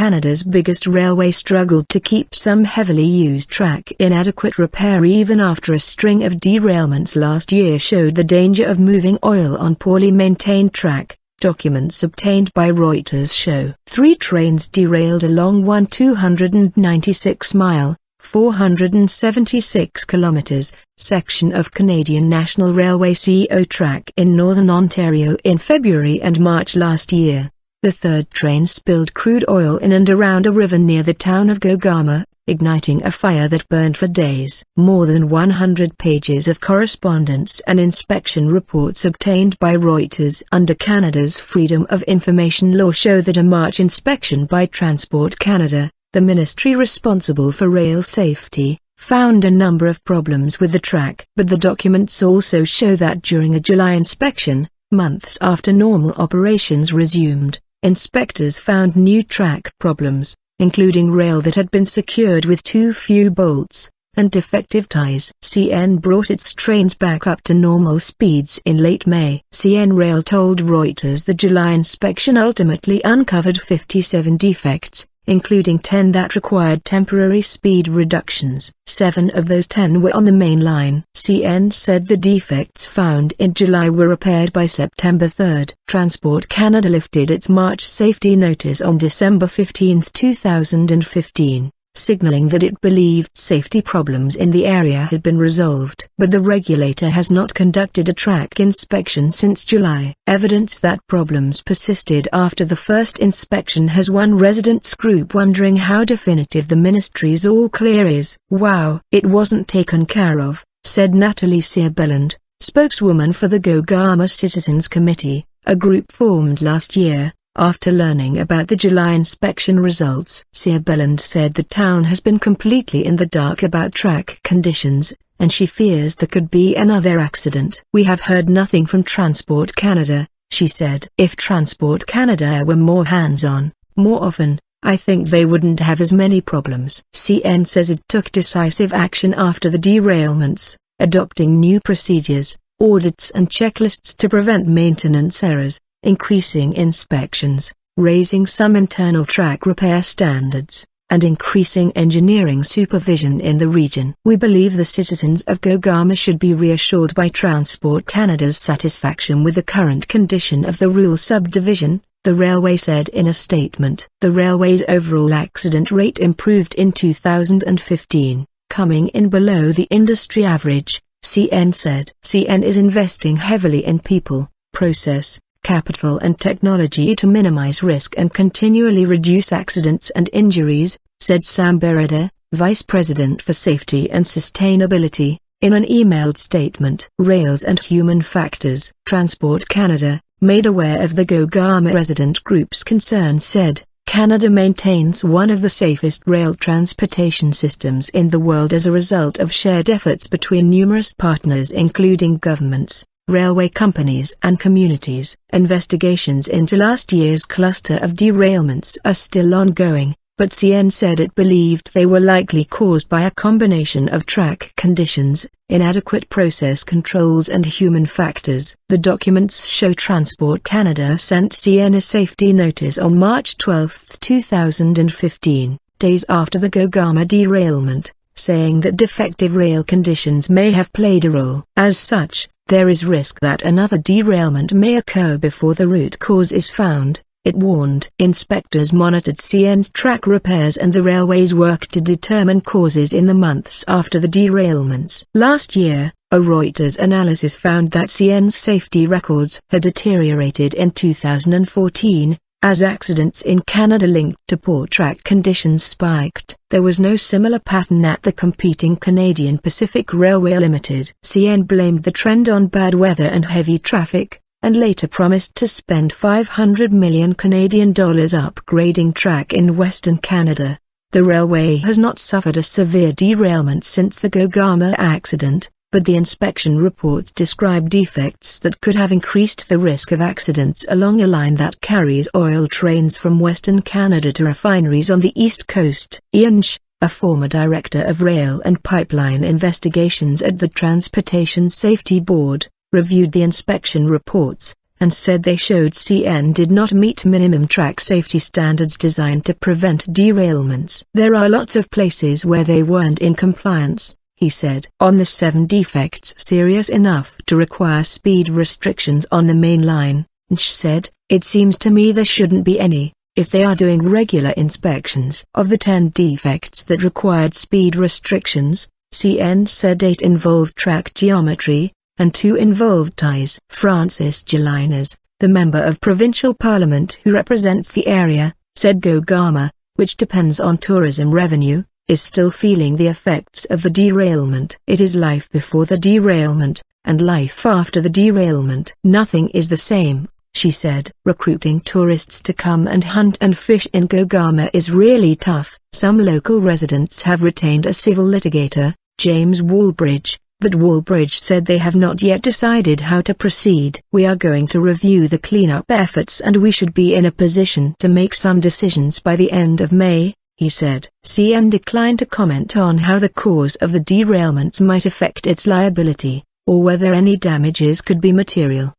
Canada's biggest railway struggled to keep some heavily used track in adequate repair even after a string of derailments last year showed the danger of moving oil on poorly maintained track. Documents obtained by Reuters show 3 trains derailed along one 296-mile, 476 kilometers, section of Canadian National Railway CO track in northern Ontario in February and March last year. The third train spilled crude oil in and around a river near the town of Gogama, igniting a fire that burned for days. More than 100 pages of correspondence and inspection reports obtained by Reuters under Canada's Freedom of Information law show that a March inspection by Transport Canada, the ministry responsible for rail safety, found a number of problems with the track. But the documents also show that during a July inspection, months after normal operations resumed, inspectors found new track problems, including rail that had been secured with too few bolts, and defective ties. CN brought its trains back up to normal speeds in late May. CN Rail told Reuters the July inspection ultimately uncovered 57 defects, including 10 that required temporary speed reductions. 7 of those 10 were on the main line. CN said the defects found in July were repaired by September 3. Transport Canada lifted its March safety notice on December 15, 2015, signaling that it believed safety problems in the area had been resolved. But the regulator has not conducted a track inspection since July. Evidence that problems persisted after the first inspection has one residents group wondering how definitive the ministry's all-clear is. "Wow, it wasn't taken care of," said Natalie Searbeland, spokeswoman for the Gogama Citizens Committee, a group formed last year, after learning about the July inspection results. Searbeland said the town has been completely in the dark about track conditions, and she fears there could be another accident. "We have heard nothing from Transport Canada," she said. "If Transport Canada were more hands-on, more often, I think they wouldn't have as many problems." CN says it took decisive action after the derailments, adopting new procedures, audits and checklists to prevent maintenance errors, increasing inspections, raising some internal track repair standards, and increasing engineering supervision in the region. "We believe the citizens of Gogama should be reassured by Transport Canada's satisfaction with the current condition of the rural subdivision," the railway said in a statement. The railway's overall accident rate improved in 2015, coming in below the industry average, CN said. CN is investing heavily in people, process, capital and technology to minimize risk and continually reduce accidents and injuries, said Sam Bereda, Vice President for Safety and Sustainability, in an emailed statement. Rails and human factors. Transport Canada, made aware of the Gogama resident group's concerns, said, "Canada maintains one of the safest rail transportation systems in the world as a result of shared efforts between numerous partners including governments, railway companies and communities." Investigations into last year's cluster of derailments are still ongoing, but CN said it believed they were likely caused by a combination of track conditions, inadequate process controls and human factors. The documents show Transport Canada sent CN a safety notice on March 12, 2015, days after the Gogama derailment, saying that defective rail conditions may have played a role. As such, there is risk that another derailment may occur before the root cause is found, it warned. Inspectors monitored CN's track repairs and the railway's work to determine causes in the months after the derailments. Last year, a Reuters analysis found that CN's safety records had deteriorated in 2014, as accidents in Canada linked to poor track conditions spiked. There was no similar pattern at the competing Canadian Pacific Railway Limited. CN blamed the trend on bad weather and heavy traffic, and later promised to spend $500 million Canadian upgrading track in Western Canada. The railway has not suffered a severe derailment since the Gogama accident, but the inspection reports describe defects that could have increased the risk of accidents along a line that carries oil trains from Western Canada to refineries on the East Coast. Ian Sh, a former director of rail and pipeline investigations at the Transportation Safety Board, reviewed the inspection reports, and said they showed CN did not meet minimum track safety standards designed to prevent derailments. There are lots of places where they weren't in compliance, he said. On the 7 defects serious enough to require speed restrictions on the main line, Nch said, "It seems to me there shouldn't be any, if they are doing regular inspections." Of the 10 defects that required speed restrictions, CN said 8 involved track geometry, and 2 involved ties. Francis Gelinas, the member of provincial parliament who represents the area, said Gogama, which depends on tourism revenue, is still feeling the effects of the derailment. It is life before the derailment, and life after the derailment. Nothing is the same, she said. Recruiting tourists to come and hunt and fish in Gogama is really tough. Some local residents have retained a civil litigator, James Wallbridge, but Wallbridge said they have not yet decided how to proceed. "We are going to review the cleanup efforts and we should be in a position to make some decisions by the end of May," he said. CN declined to comment on how the cause of the derailments might affect its liability, or whether any damages could be material.